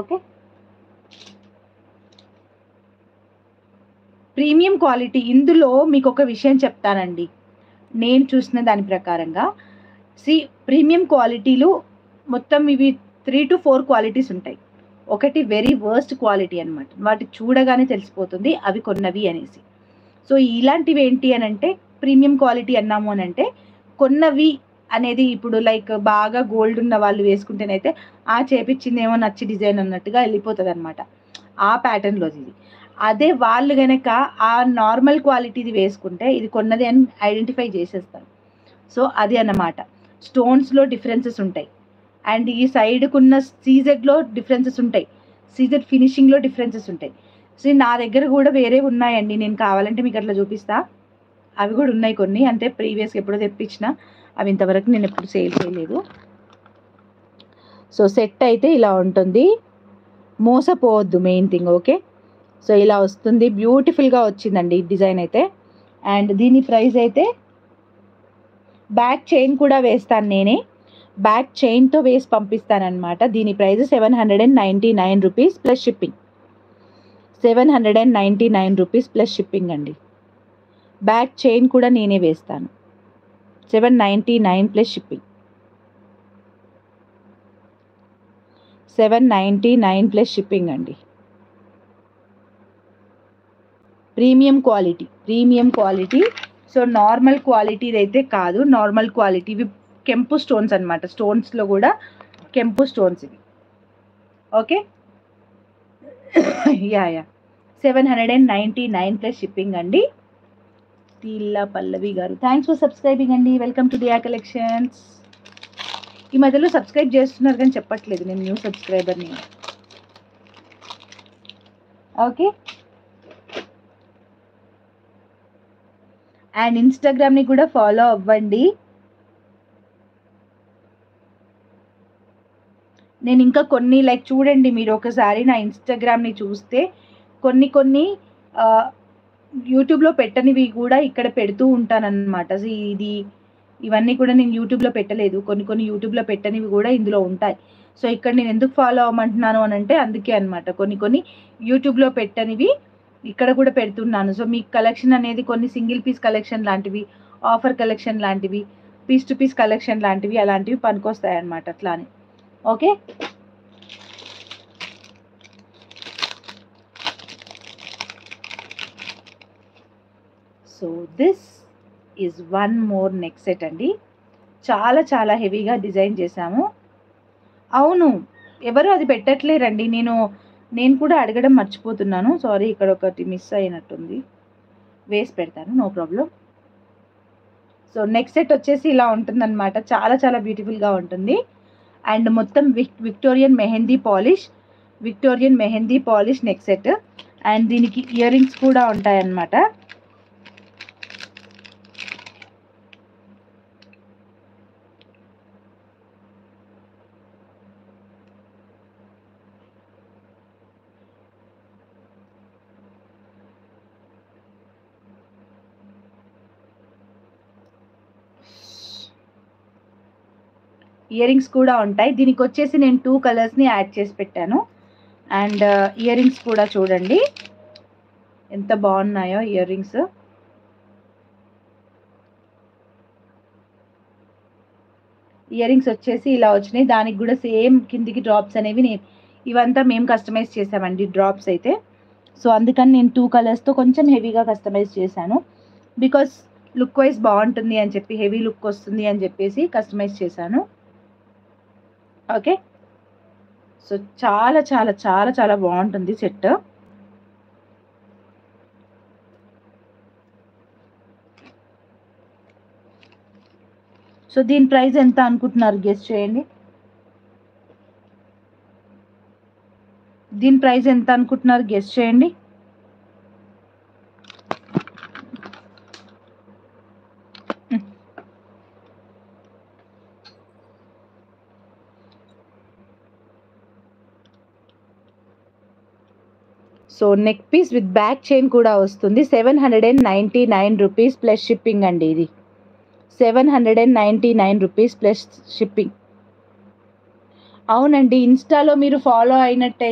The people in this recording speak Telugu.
ఓకే. ప్రీమియం క్వాలిటీ ఇందులో మీకు ఒక విషయం చెప్తానండి. నేను చూసిన దాని ప్రకారంగా ప్రీమియం క్వాలిటీలు మొత్తం ఇవి 3-4 క్వాలిటీస్ ఉంటాయి. ఒకటి వెరీ వర్స్ట్ క్వాలిటీ అనమాట. వాటి చూడగానే తెలిసిపోతుంది అవి కొన్నవి అనేసి. సో ఇలాంటివి ఏంటి అని అంటే ప్రీమియం క్వాలిటీ అన్నాము అని అంటే కొన్నవి అనేది ఇప్పుడు లైక్ బాగా గోల్డ్ ఉన్న వాళ్ళు వేసుకుంటేనైతే చేపించిందేమో నచ్చి డిజైన్ అన్నట్టుగా వెళ్ళిపోతుంది అనమాట. ఆ ప్యాటర్న్లోది ఇది. అదే వాళ్ళు గనక ఆ నార్మల్ క్వాలిటీది వేసుకుంటే ఇది కొన్నది అని ఐడెంటిఫై చేసేస్తారు. సో అది అన్నమాట. స్టోన్స్లో డిఫరెన్సెస్ ఉంటాయి. అండ్ ఈ సైడ్కున్న సీజెడ్లో డిఫరెన్సెస్ ఉంటాయి. సీజెడ్ ఫినిషింగ్లో డిఫరెన్సెస్ ఉంటాయి. సో నా దగ్గర కూడా వేరే ఉన్నాయండి. నేను కావాలంటే మీకు అట్లా చూపిస్తా. అవి కూడా ఉన్నాయి కొన్ని. అంటే ప్రీవియస్గా ఎప్పుడో తెప్పించిన అవి ఇంతవరకు నేను ఎప్పుడు సేల్ చేయలేదు. సో సెట్ అయితే ఇలా ఉంటుంది. మోసపోవద్దు మెయిన్ థింగ్. ఓకే. సో ఇలా వస్తుంది. బ్యూటిఫుల్గా వచ్చిందండి ఈ డిజైన్ అయితే. అండ్ దీని ప్రైస్ అయితే బ్యాక్ చైన్ కూడా వేస్తాను నేనే. బ్యాక్ చైన్తో వేసి పంపిస్తానమాట. దీని price 799 rupees plus shipping. 799 rupees plus shipping అండి. బ్యాక్ చైన్ కూడా నేనే వేస్తాను. 799 ప్లస్ షిప్పింగ్. 799 ప్లస్ షిప్పింగ్ అండి. Premium quality. సో నార్మల్ క్వాలిటీది అయితే కాదు. నార్మల్ క్వాలిటీ ఇవి కెంపు స్టోన్స్ అనమాట. స్టోన్స్లో కూడా కెంపు స్టోన్స్ ఇవి. ఓకే. యా 799 ప్లస్ షిప్పింగ్ అండి. తీల్లా పల్లవి గారు థ్యాంక్స్ ఫర్ సబ్స్క్రైబింగ్ అండి. Welcome to Diya collections. ఈ మధ్యలో సబ్స్క్రైబ్ చేస్తున్నారు కానీ చెప్పట్లేదు. నేను న్యూ సబ్స్క్రైబర్ని. ఓకే. అండ్ ఇన్స్టాగ్రామ్ని కూడా ఫాలో అవ్వండి. నేను ఇంకా కొన్ని లైక్ చూడండి, మీరు ఒకసారి నా ఇన్స్టాగ్రామ్ని చూస్తే కొన్ని యూట్యూబ్లో పెట్టనివి కూడా ఇక్కడ పెడుతూ ఉంటానన్నమాట. ఇవన్నీ కూడా నేను యూట్యూబ్లో పెట్టలేదు. కొన్ని యూట్యూబ్లో పెట్టనివి కూడా ఇందులో ఉంటాయి. సో ఇక్కడ నేను ఎందుకు ఫాలో అవ్వమంటున్నాను అని అంటే అందుకే అనమాట. కొన్ని యూట్యూబ్లో పెట్టనివి ఇక్కడ కూడా పెడుతున్నాను. సో మీకు కలెక్షన్ అనేది కొన్ని సింగిల్ పీస్ కలెక్షన్ లాంటివి, ఆఫర్ కలెక్షన్ లాంటివి, పీస్ టు పీస్ కలెక్షన్ లాంటివి అలాంటివి పనికొస్తాయి అన్నమాట. అట్లానే. Okay. So this is one more neck set అండి. చాలా హెవీగా డిజైన్ చేశాము. అవును, ఎవరు అది పెట్టట్లేరండి. నేను కూడా అడగడం మర్చిపోతున్నాను. సారీ, ఇక్కడ ఒకటి మిస్ అయినట్టుంది. వేసి పెడతాను, no problem. So neck set వచ్చేసి ఇలా ఉంటుందన్నమాట. చాలా బ్యూటిఫుల్గా ఉంటుంది. అండ్ మొత్తం Victorian mehndi polish neck set. And దీనికి ఇయర్ రింగ్స్ కూడా ఉంటాయన్నమాట. ఇయర్ రింగ్స్ కూడా ఉంటాయి. దీనికి వచ్చేసి నేను 2 కలర్స్ని యాడ్ చేసి పెట్టాను. అండ్ ఇయర్ రింగ్స్ కూడా చూడండి ఎంత బాగున్నాయో ఇయర్ రింగ్స్. ఇయర్ రింగ్స్ వచ్చేసి ఇలా వచ్చినాయి. దానికి కూడా సేమ్ కిందికి డ్రాప్స్ అనేవి ఇవంతా మేము కస్టమైజ్ చేసామండి డ్రాప్స్ అయితే. సో అందుకని నేను 2 కలర్స్తో కొంచెం హెవీగా కస్టమైజ్ చేశాను. బికాస్ లుక్ వైజ్ బాగుంటుంది అని చెప్పి, హెవీ లుక్ వస్తుంది అని చెప్పేసి కస్టమైజ్ చేశాను. ఓకే. సో చాలా బాగుంటుంది సెట్. సో దీని ప్రైస్ ఎంత అనుకుంటున్నారు? గెస్ చేయండి. దీని ప్రైస్ ఎంత అనుకుంటున్నారు? గెస్ చేయండి. So neck piece with back chain కూడా వస్తుంది. 799 రూపీస్ ప్లస్ షిప్పింగ్ అండి. ఇది 799 రూపీస్ ప్లస్ షిప్పింగ్. అవునండి. ఇన్‌స్టాలో మీరు ఫాలో అయినట్టయితే